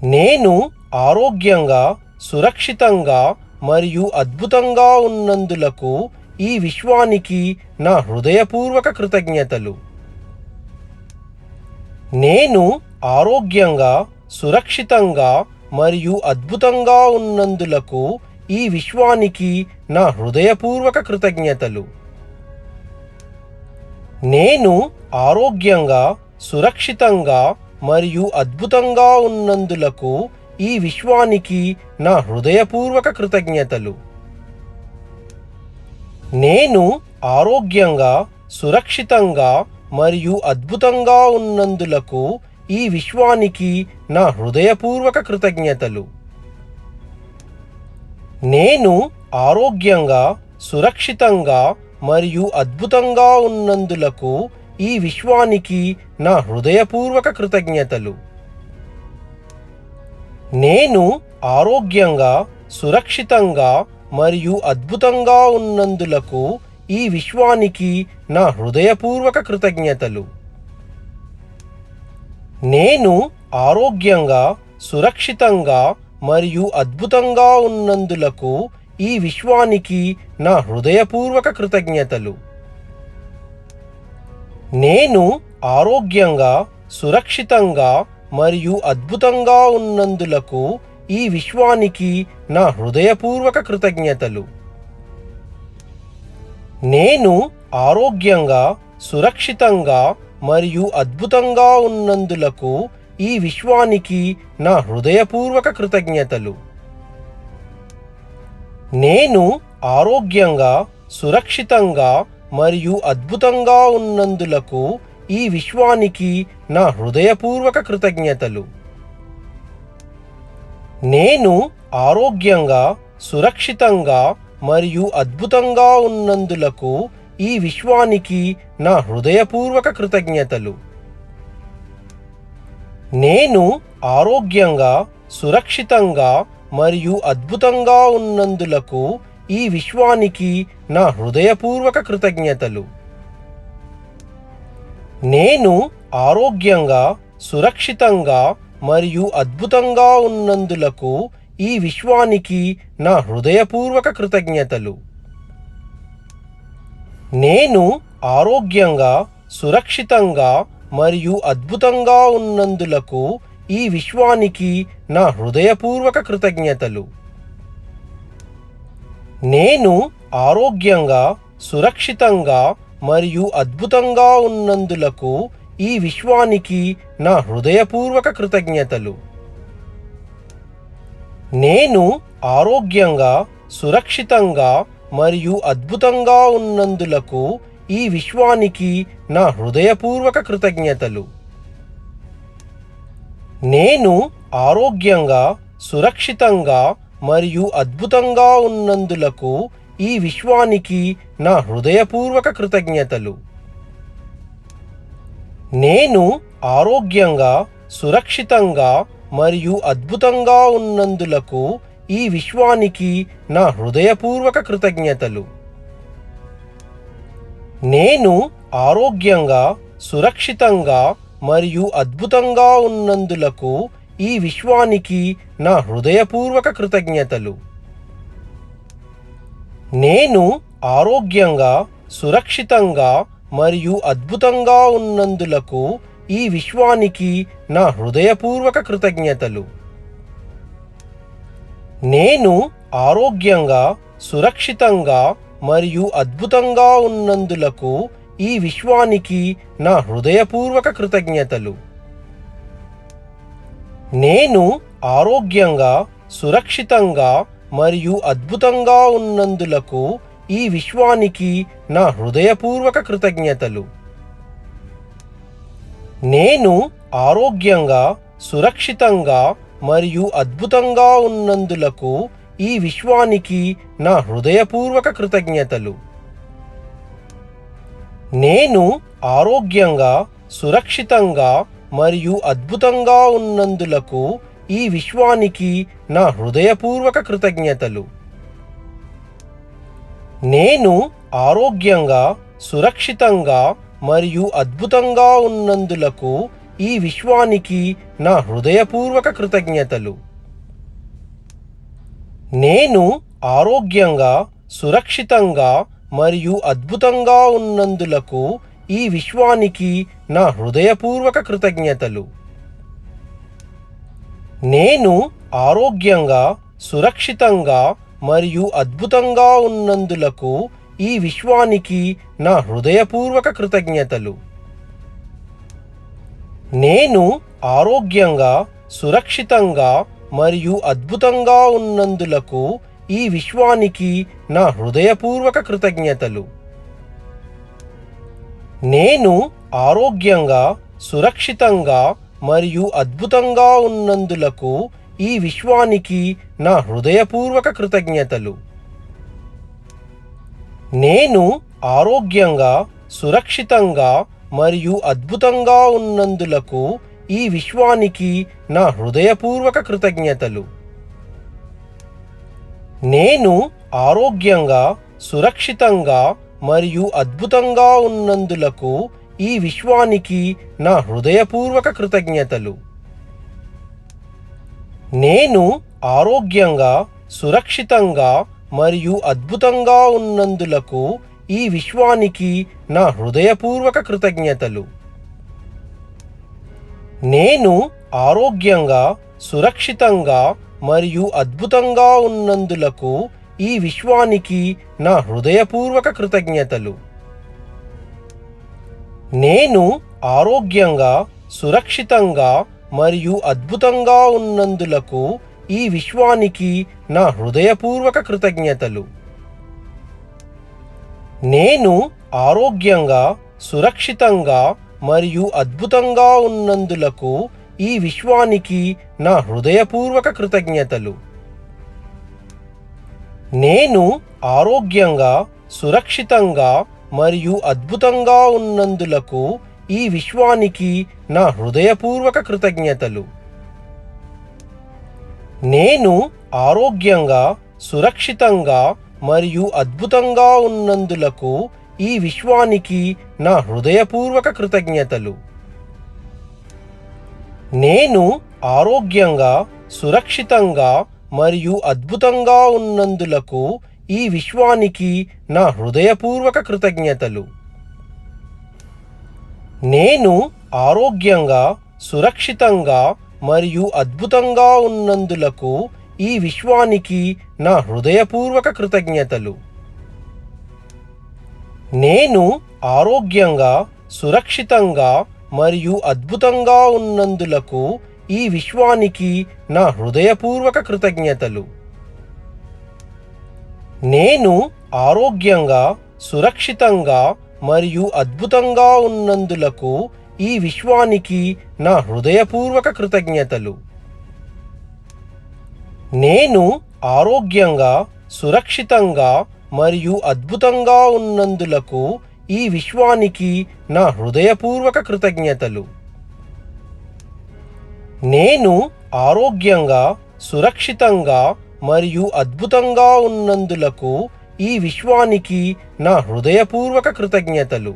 నేను ఆరోగ్యంగా, సురక్షితంగా మరియు అద్భుతంగా ఉన్నందులకు ఈ విశ్వానికి నా హృదయపూర్వక కృతజ్ఞతలు. నేను ఆరోగ్యంగా, సురక్షితంగా మరియు అద్భుతంగా ఉన్నందులకు ఈ విశ్వానికి నా హృదయపూర్వక కృతజ్ఞతలు. నేను ఆరోగ్యంగా, సురక్షితంగా మరియు అద్భుతంగా ఉన్నందులకు ఈ విశ్వానికి నా హృదయపూర్వక కృతజ్ఞతలు. నేను ఆరోగ్యంగా, సురక్షితంగా మరియు అద్భుతంగా ఉన్నందులకు ఈ విశ్వానికి నా హృదయపూర్వక కృతజ్ఞతలు. నేను ఆరోగ్యంగా, సురక్షితంగా మరియు అద్భుతంగా ఉన్నందులకు ఈ విశ్వానికి నా హృదయపూర్వక కృతజ్ఞతలు. నేను ఆరోగ్యంగా, సురక్షితంగా మరియు అద్భుతంగా ఉన్నందులకు ఈ విశ్వానికి నా హృదయపూర్వక కృతజ్ఞతలు. నేను ఆరోగ్యంగా, సురక్షితంగా మరియు అద్భుతంగా ఉన్నందులకు ఈ విశ్వానికి నా హృదయపూర్వక కృతజ్ఞతలు. నేను ఆరోగ్యంగా, సురక్షితంగా మరియు అద్భుతంగా ఉన్నందులకు ఈ విశ్వానికి నా హృదయపూర్వక కృతజ్ఞతలు. నేను ఆరోగ్యంగా, సురక్షితంగా మరియు అద్భుతంగా ఉన్నందులకు ఈ విశ్వానికి నా హృదయపూర్వక కృతజ్ఞతలు. నేను ఆరోగ్యంగా, సురక్షితంగా మరియు అద్భుతంగా ఉన్నందులకు ఈ విశ్వానికి నా హృదయపూర్వక కృతజ్ఞతలు. నేను ఆరోగ్యంగా, సురక్షితంగా మరియు అద్భుతంగా ఉన్నందులకు ఈ విశ్వానికి నా హృదయపూర్వక కృతజ్ఞతలు. నేను ఆరోగ్యంగా, సురక్షితంగా మరియు అద్భుతంగా ఉన్నందులకు ఈ విశ్వానికి నా హృదయపూర్వక కృతజ్ఞతలు. నేను ఆరోగ్యంగా, సురక్షితంగా మరియు అద్భుతంగా ఉన్నందులకు ఈ విశ్వానికి నా హృదయపూర్వక కృతజ్ఞతలు. నేను ఆరోగ్యంగా, సురక్షితంగా మరియు అద్భుతంగా ఉన్నందులకు ఈ విశ్వానికి నా హృదయపూర్వక కృతజ్ఞతలు. నేను ఆరోగ్యంగా, సురక్షితంగా మరియు అద్భుతంగా ఉన్నందులకు ఈ విశ్వానికి నా హృదయపూర్వక కృతజ్ఞతలు. నేను ఆరోగ్యంగా, సురక్షితంగా మరియు అద్భుతంగా ఉన్నందులకు ఈ విశ్వానికి నా హృదయపూర్వక కృతజ్ఞతలు. నేను ఆరోగ్యంగా, సురక్షితంగా మరియు అద్భుతంగా ఉన్నందులకు ఈ విశ్వానికి నా హృదయపూర్వక కృతజ్ఞతలు. నేను ఆరోగ్యంగా, సురక్షితంగా మరియు అద్భుతంగా ఉన్నందులకు ఈ విశ్వానికి నా హృదయపూర్వక కృతజ్ఞతలు. నేను ఆరోగ్యంగా, సురక్షితంగా మరియు అద్భుతంగా ఉన్నందులకు ఈ విశ్వానికి నా హృదయపూర్వక కృతజ్ఞతలు. నేను ఆరోగ్యంగా, సురక్షితంగా మరియు అద్భుతంగా ఉన్నందులకు ఈ విశ్వానికి నా హృదయపూర్వక కృతజ్ఞతలు. నేను ఆరోగ్యంగా, సురక్షితంగా మరియు అద్భుతంగా ఉన్నందులకు ఈ విశ్వానికి నా హృదయపూర్వక కృతజ్ఞతలు. నేను ఆరోగ్యంగా, సురక్షితంగా మరియు అద్భుతంగా ఉన్నందులకు ఈ విశ్వానికి నా హృదయపూర్వక కృతజ్ఞతలు. నేను ఆరోగ్యంగా, సురక్షితంగా మరియు అద్భుతంగా ఉన్నందులకు ఈ విశ్వానికి నా హృదయపూర్వక కృతజ్ఞతలు. నేను ఆరోగ్యంగా, సురక్షితంగా మరియు అద్భుతంగా ఉన్నందులకు ఈ విశ్వానికి నా హృదయపూర్వక కృతజ్ఞతలు. నేను ఆరోగ్యంగా, సురక్షితంగా మరియు అద్భుతంగా ఉన్నందులకు ఈ విశ్వానికి నా హృదయపూర్వక కృతజ్ఞతలు. నేను ఆరోగ్యంగా, సురక్షితంగా మరియు అద్భుతంగా ఉన్నందులకు ఈ విశ్వానికి నా హృదయపూర్వక కృతజ్ఞతలు. నేను ఆరోగ్యంగా, సురక్షితంగా మరియు అద్భుతంగా ఉన్నందులకు ఈ విశ్వానికి నా హృదయపూర్వక కృతజ్ఞతలు. నేను ఆరోగ్యంగా, సురక్షితంగా మరియు అద్భుతంగా ఉన్నందులకు ఈ విశ్వానికి నా హృదయపూర్వక కృతజ్ఞతలు. నేను ఆరోగ్యంగా, సురక్షితంగా మరియు అద్భుతంగా ఉన్నందులకు ఈ విశ్వానికి నా హృదయపూర్వక కృతజ్ఞతలు. నేను ఆరోగ్యంగా, సురక్షితంగా మరియు అద్భుతంగా ఉన్నందులకు ఈ విశ్వానికి నా హృదయపూర్వక కృతజ్ఞతలు. నేను ఆరోగ్యంగా, సురక్షితంగా మరియు అద్భుతంగా ఉన్నందులకు ఈ విశ్వానికి నా హృదయపూర్వక కృతజ్ఞతలు. నేను ఆరోగ్యంగా, సురక్షితంగా మరియు అద్భుతంగా ఉన్నందులకు ఈ విశ్వానికి నా హృదయపూర్వక కృతజ్ఞతలు. నేను ఆరోగ్యంగా, సురక్షితంగా మరియు అద్భుతంగా ఉన్నందులకు ఈ విశ్వానికి నా హృదయపూర్వక కృతజ్ఞతలు. నేను ఆరోగ్యంగా, సురక్షితంగా మరియు అద్భుతంగా ఉన్నందులకు ఈ విశ్వానికి నా హృదయపూర్వక కృతజ్ఞతలు. నేను ఆరోగ్యంగా, సురక్షితంగా మరియు అద్భుతంగా ఉన్నందులకు ఈ విశ్వానికి నా హృదయపూర్వక కృతజ్ఞతలు. నేను ఆరోగ్యంగా, సురక్షితంగా మరియు అద్భుతంగా ఉన్నందులకు ఈ విశ్వానికి నా హృదయపూర్వక కృతజ్ఞతలు. నేను ఆరోగ్యంగా, సురక్షితంగా మరియు అద్భుతంగా ఉన్నందులకు ఈ విశ్వానికి నా హృదయపూర్వక కృతజ్ఞతలు. నేను ఆరోగ్యంగా, సురక్షితంగా మరియు అద్భుతంగా ఉన్నందులకు ఈ విశ్వానికి నా హృదయపూర్వక కృతజ్ఞతలు. నేను ఆరోగ్యంగా, సురక్షితంగా మరియు అద్భుతంగా ఉన్నందులకు ఈ విశ్వానికి నా హృదయపూర్వక కృతజ్ఞతలు. నేను ఆరోగ్యంగా, సురక్షితంగా మరియు అద్భుతంగా ఉన్నందులకు ఈ విశ్వానికి నా హృదయపూర్వక కృతజ్ఞతలు. నేను ఆరోగ్యంగా, సురక్షితంగా మరియు అద్భుతంగా ఉన్నందులకు ఈ విశ్వానికి నా హృదయపూర్వక కృతజ్ఞతలు. నేను ఆరోగ్యంగా, సురక్షితంగా మరియు అద్భుతంగా ఉన్నందులకు ఈ విశ్వానికి నా హృదయపూర్వక కృతజ్ఞతలు.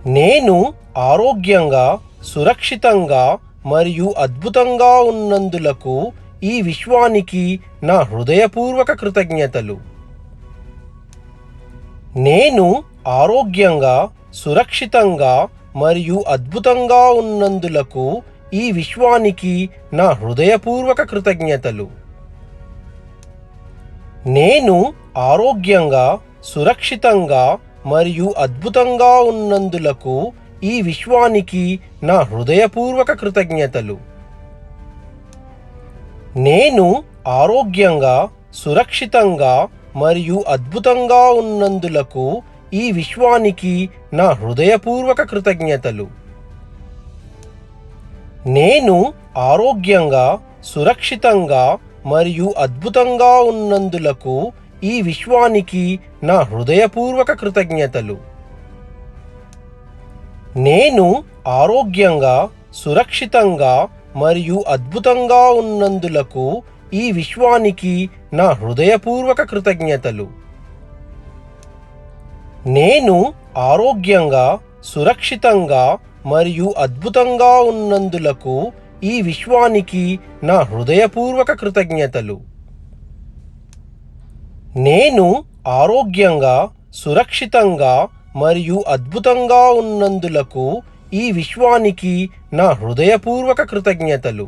నేను ఆరోగ్యంగా, సురక్షితంగా మరియు అద్భుతంగా ఉన్నందులకు ఈ విశ్వానికి నా హృదయపూర్వక కృతజ్ఞతలు. నేను ఆరోగ్యంగా, సురక్షితంగా మరియు అద్భుతంగా ఉన్నందులకు ఈ విశ్వానికి నా హృదయపూర్వక కృతజ్ఞతలు. నేను ఆరోగ్యంగా, సురక్షితంగా మరియు అద్భుతంగా ఉన్నందులకు ఈ విశ్వానికి నా హృదయపూర్వక కృతజ్ఞతలు. నేను ఆరోగ్యంగా, సురక్షితంగా మరియు అద్భుతంగా ఉన్నందులకు ఈ విశ్వానికి నా హృదయపూర్వక కృతజ్ఞతలు. నేను ఆరోగ్యంగా, సురక్షితంగా మరియు అద్భుతంగా ఉన్నందులకు ఈ విశ్వానికి నా హృదయపూర్వక కృతజ్ఞతలు. నేను ఆరోగ్యంగా, సురక్షితంగా మరియు అద్భుతంగా ఉన్నందులకు ఈ విశ్వానికి నా హృదయపూర్వక కృతజ్ఞతలు. నేను ఆరోగ్యంగా, సురక్షితంగా మరియు అద్భుతంగా ఉన్నందులకు ఈ విశ్వానికి నా హృదయపూర్వక కృతజ్ఞతలు. నేను ఆరోగ్యంగా, సురక్షితంగా మరియు అద్భుతంగా ఉన్నందులకు ఈ విశ్వానికి నా హృదయపూర్వక కృతజ్ఞతలు. నేను ఆరోగ్యంగా, సురక్షితంగా మరియు అద్భుతంగా ఉన్నందులకు ఈ విశ్వానికి నా హృదయపూర్వక కృతజ్ఞతలు.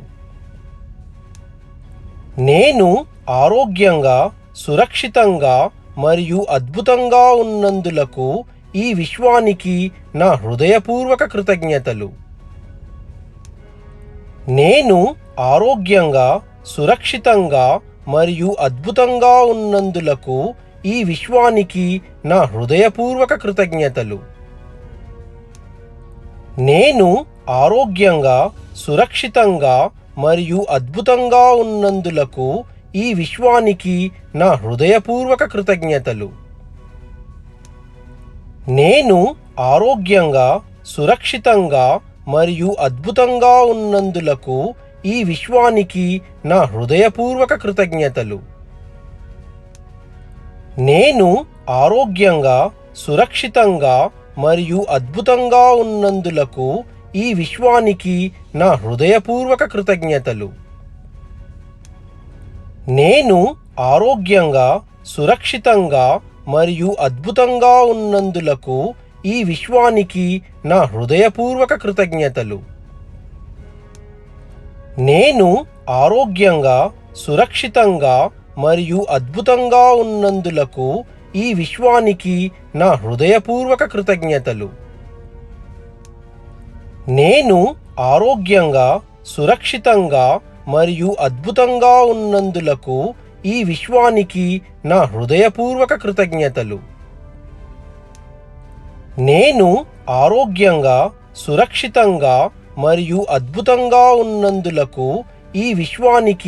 నేను ఆరోగ్యంగా, సురక్షితంగా మరియు అద్భుతంగా ఉన్నందులకు ఈ విశ్వానికి నా హృదయపూర్వక కృతజ్ఞతలు. నేను ఆరోగ్యంగా, సురక్షితంగా మరియు అద్భుతంగా ఉన్నందులకు ఈ విశ్వానికి నా హృదయపూర్వక కృతజ్ఞతలు. నేను ఆరోగ్యంగా, సురక్షితంగా మరియు అద్భుతంగా ఉన్నందులకు ఈ విశ్వానికి నా హృదయపూర్వక కృతజ్ఞతలు. నేను ఆరోగ్యంగా, సురక్షితంగా మరియు అద్భుతంగా ఉన్నందులకు ఈ విశ్వానికి నా హృదయపూర్వక కృతజ్ఞతలు. నేను ఆరోగ్యంగా, సురక్షితంగా మరియు అద్భుతంగా ఉన్నందులకు ఈ విశ్వానికి నా హృదయపూర్వక కృతజ్ఞతలు. నేను ఆరోగ్యంగా, సురక్షితంగా మరియు అద్భుతంగా ఉన్నందులకు ఈ విశ్వానికి నా హృదయపూర్వక కృతజ్ఞతలు. నేను ఆరోగ్యంగా, సురక్షితంగా మరియు అద్భుతంగా ఉన్నందులకు ఈ విశ్వానికి నా హృదయపూర్వక కృతజ్ఞతలు. నేను ఆరోగ్యంగా, సురక్షితంగా మరియు అద్భుతంగా ఉన్నందులకు ఈ విశ్వానికి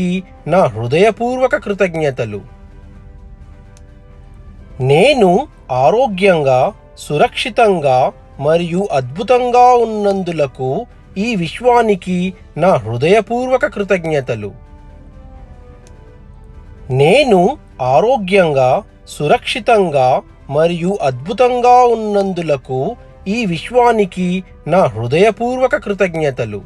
నా హృదయపూర్వక కృతజ్ఞతలు. నేను ఆరోగ్యంగా, సురక్షితంగా మరియు అద్భుతంగా ఉన్నందులకు ఈ విశ్వానికి నా హృదయపూర్వక కృతజ్ఞతలు. నేను ఆరోగ్యంగా, సురక్షితంగా మరియు అద్భుతంగా ఉన్నందులకు ఈ విశ్వానికి నా హృదయపూర్వక కృతజ్ఞతలు.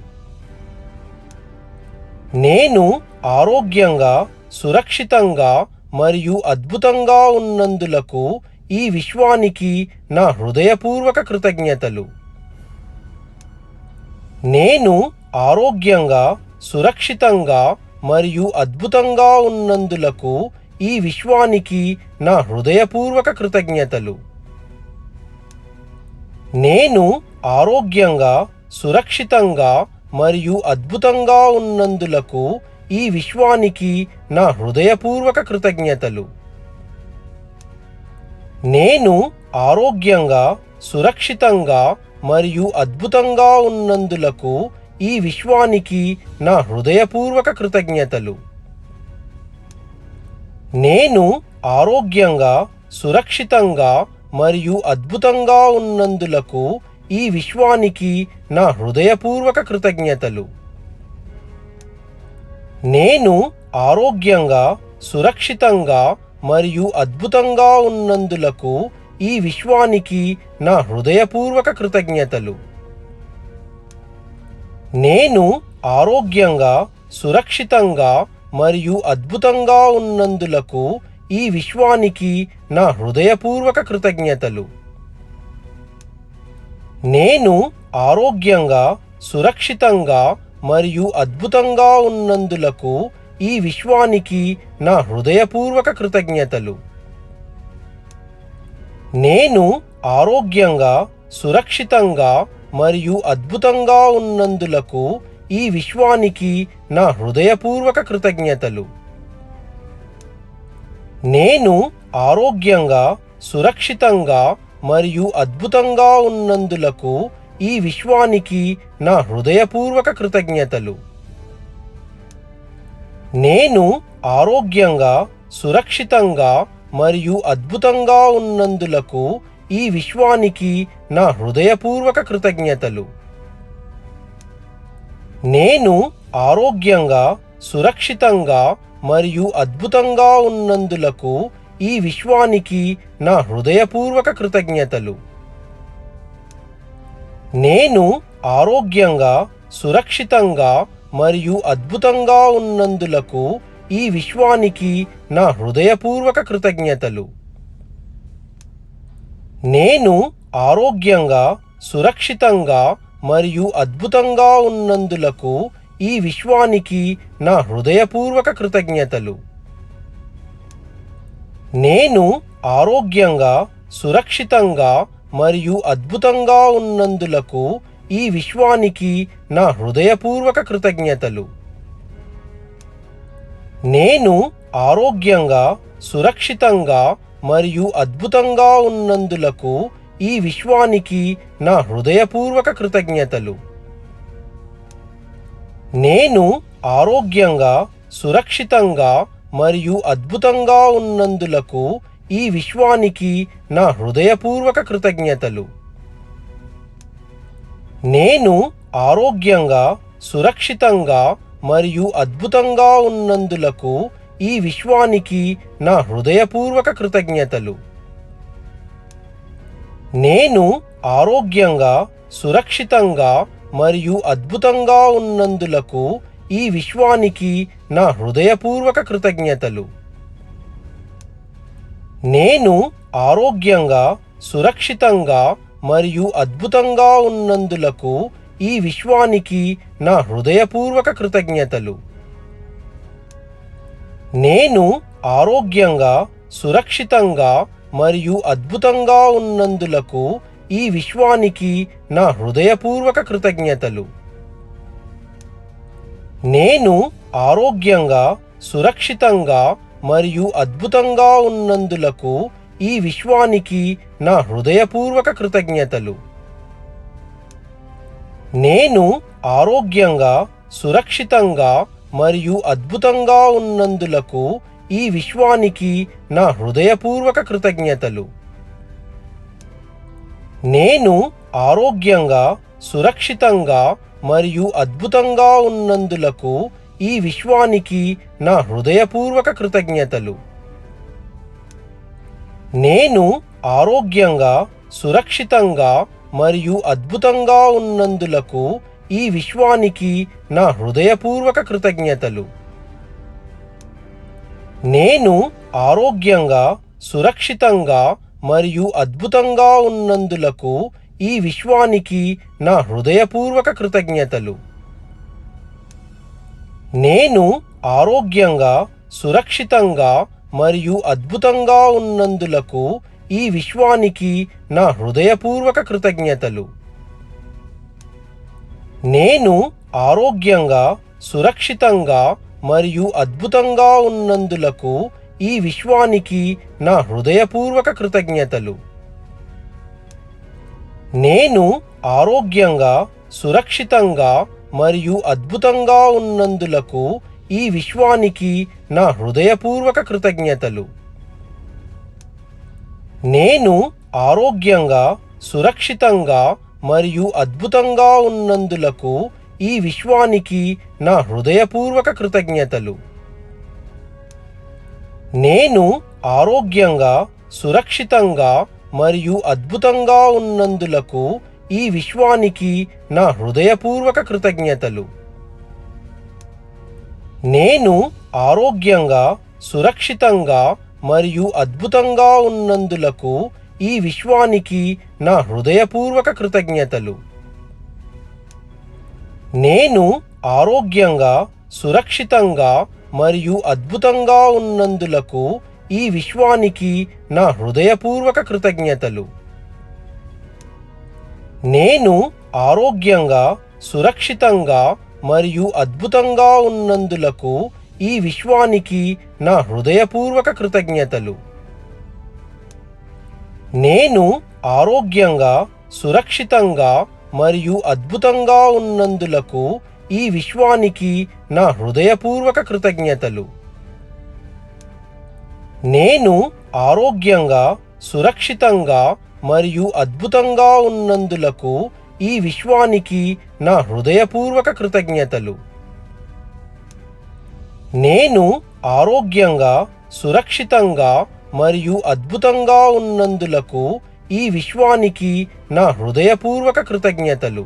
నేను ఆరోగ్యంగా, సురక్షితంగా మరియు అద్భుతంగా ఉన్నందులకు ఈ విశ్వానికి నా హృదయపూర్వక కృతజ్ఞతలు. నేను ఆరోగ్యంగా, సురక్షితంగా మరియు అద్భుతంగా ఉన్నందులకు ఈ విశ్వానికి నా హృదయపూర్వక కృతజ్ఞతలు. నేను ఆరోగ్యంగా, సురక్షితంగా మరియు అద్భుతంగా ఉన్నందులకు ఈ విశ్వానికి నా హృదయపూర్వక కృతజ్ఞతలు. నేను ఆరోగ్యంగా, సురక్షితంగా మరియు అద్భుతంగా ఉన్నందులకు ఈ విశ్వానికి నా హృదయపూర్వక కృతజ్ఞతలు. నేను ఆరోగ్యంగా, సురక్షితంగా మరియు అద్భుతంగా ఉన్నందులకు ఈ విశ్వానికి నా హృదయపూర్వక కృతజ్ఞతలు. నేను ఆరోగ్యంగా, సురక్షితంగా మరియు అద్భుతంగా ఉన్నందులకు ఈ విశ్వానికి నా హృదయపూర్వక కృతజ్ఞతలు. నేను ఆరోగ్యంగా, సురక్షితంగా మరియు అద్భుతంగా ఉన్నందులకు ఈ విశ్వానికి నా హృదయపూర్వక కృతజ్ఞతలు. నేను ఆరోగ్యంగా, సురక్షితంగా మరియు అద్భుతంగా ఉన్నందులకు ఈ విశ్వానికి నా హృదయపూర్వక కృతజ్ఞతలు. నేను ఆరోగ్యంగా, సురక్షితంగా మరియు అద్భుతంగా ఉన్నందులకు ఈ విశ్వానికి నా హృదయపూర్వక కృతజ్ఞతలు. నేను ఆరోగ్యంగా, సురక్షితంగా మరియు అద్భుతంగా ఉన్నందులకు ఈ విశ్వానికి నా హృదయపూర్వక కృతజ్ఞతలు. నేను ఆరోగ్యంగా, సురక్షితంగా మరియు అద్భుతంగా ఉన్నందులకు ఈ విశ్వానికి నా హృదయపూర్వక కృతజ్ఞతలు. నేను ఆరోగ్యంగా, సురక్షితంగా మరియు అద్భుతంగా ఉన్నందులకు ఈ విశ్వానికి నా హృదయపూర్వక కృతజ్ఞతలు. నేను ఆరోగ్యంగా, సురక్షితంగా మరియు అద్భుతంగా ఉన్నందులకు ఈ విశ్వానికి నా హృదయపూర్వక కృతజ్ఞతలు. నేను ఆరోగ్యంగా, సురక్షితంగా మరియు అద్భుతంగా ఉన్నందులకు ఈ విశ్వానికి నా హృదయపూర్వక కృతజ్ఞతలు. నేను ఆరోగ్యంగా, సురక్షితంగా మరియు అద్భుతంగా ఉన్నందులకు ఈ విశ్వానికి నా హృదయపూర్వక కృతజ్ఞతలు. నేను ఆరోగ్యంగా, సురక్షితంగా మరియు అద్భుతంగా ఉన్నందులకు ఈ విశ్వానికి నా హృదయపూర్వక కృతజ్ఞతలు. నేను ఆరోగ్యంగా, సురక్షితంగా మరియు అద్భుతంగా ఉన్నందులకు ఈ విశ్వానికి నా హృదయపూర్వక కృతజ్ఞతలు. నేను ఆరోగ్యంగా, సురక్షితంగా మరియు అద్భుతంగా ఉన్నందులకు ఈ విశ్వానికి నా హృదయపూర్వక కృతజ్ఞతలు. నేను ఆరోగ్యంగా, సురక్షితంగా మరియు అద్భుతంగా ఉన్నందులకు ఈ విశ్వానికి నా హృదయపూర్వక కృతజ్ఞతలు. నేను ఆరోగ్యంగా, సురక్షితంగా మరియు అద్భుతంగా ఉన్నందులకు ఈ విశ్వానికి నా హృదయపూర్వక కృతజ్ఞతలు. నేను ఆరోగ్యంగా, సురక్షితంగా మరియు అద్భుతంగా ఉన్నందులకు ఈ విశ్వానికి నా హృదయపూర్వక కృతజ్ఞతలు. నేను ఆరోగ్యంగా, సురక్షితంగా మరియు అద్భుతంగా ఉన్నందులకు ఈ విశ్వానికి నా హృదయపూర్వక కృతజ్ఞతలు. నేను ఆరోగ్యంగా, సురక్షితంగా మరియు అద్భుతంగా ఉన్నందులకు ఈ విశ్వానికి నా హృదయపూర్వక కృతజ్ఞతలు. నేను ఆరోగ్యంగా, సురక్షితంగా మరియు అద్భుతంగా ఉన్నందులకు ఈ విశ్వానికి నా హృదయపూర్వక కృతజ్ఞతలు. నేను ఆరోగ్యంగా, సురక్షితంగా మరియు అద్భుతంగా ఉన్నందులకు ఈ విశ్వానికి నా హృదయపూర్వక కృతజ్ఞతలు. నేను ఆరోగ్యంగా, సురక్షితంగా మరియు అద్భుతంగా ఉన్నందులకు ఈ విశ్వానికి నా హృదయపూర్వక కృతజ్ఞతలు. నేను ఆరోగ్యంగా, సురక్షితంగా మరియు అద్భుతంగా ఉన్నందులకు ఈ విశ్వానికి నా హృదయపూర్వక కృతజ్ఞతలు. నేను ఆరోగ్యంగా, సురక్షితంగా మరియు అద్భుతంగా ఉన్నందులకు ఈ విశ్వానికి నా హృదయపూర్వక కృతజ్ఞతలు. నేను ఆరోగ్యంగా, సురక్షితంగా మరియు అద్భుతంగా ఉన్నందులకు ఈ విశ్వానికి నా హృదయపూర్వక కృతజ్ఞతలు. నేను ఆరోగ్యంగా, సురక్షితంగా మరియు అద్భుతంగా ఉన్నందులకు ఈ విశ్వానికి నా హృదయపూర్వక కృతజ్ఞతలు. నేను ఆరోగ్యంగా, సురక్షితంగా మరియు అద్భుతంగా ఉన్నందులకు ఈ విశ్వానికి నా హృదయపూర్వక కృతజ్ఞతలు. నేను ఆరోగ్యంగా, సురక్షితంగా మరియు అద్భుతంగా ఉన్నందులకు ఈ విశ్వానికి నా హృదయపూర్వక కృతజ్ఞతలు. నేను ఆరోగ్యంగా, సురక్షితంగా మరియు అద్భుతంగా ఉన్నందులకు ఈ విశ్వానికి నా హృదయపూర్వక కృతజ్ఞతలు. నేను ఆరోగ్యంగా, సురక్షితంగా మరియు అద్భుతంగా ఉన్నందులకు ఈ విశ్వానికి నా హృదయపూర్వక కృతజ్ఞతలు. నేను ఆరోగ్యంగా, సురక్షితంగా మరియు అద్భుతంగా ఉన్నందులకు ఈ విశ్వానికి నా హృదయపూర్వక కృతజ్ఞతలు. నేను ఆరోగ్యంగా, సురక్షితంగా మరియు అద్భుతంగా ఉన్నందులకు ఈ విశ్వానికి నా హృదయపూర్వక కృతజ్ఞతలు. నేను ఆరోగ్యంగా, సురక్షితంగా మరియు అద్భుతంగా ఉన్నందులకు ఈ విశ్వానికి నా హృదయపూర్వక కృతజ్ఞతలు. నేను ఆరోగ్యంగా, సురక్షితంగా మరియు అద్భుతంగా ఉన్నందులకు ఈ విశ్వానికి నా హృదయపూర్వక కృతజ్ఞతలు.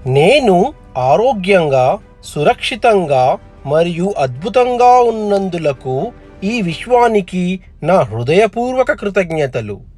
నేను ఆరోగ్యంగా, సురక్షితంగా మరియు అద్భుతంగా ఉన్నందులకు ఈ విశ్వానికి నా హృదయపూర్వక కృతజ్ఞతలు.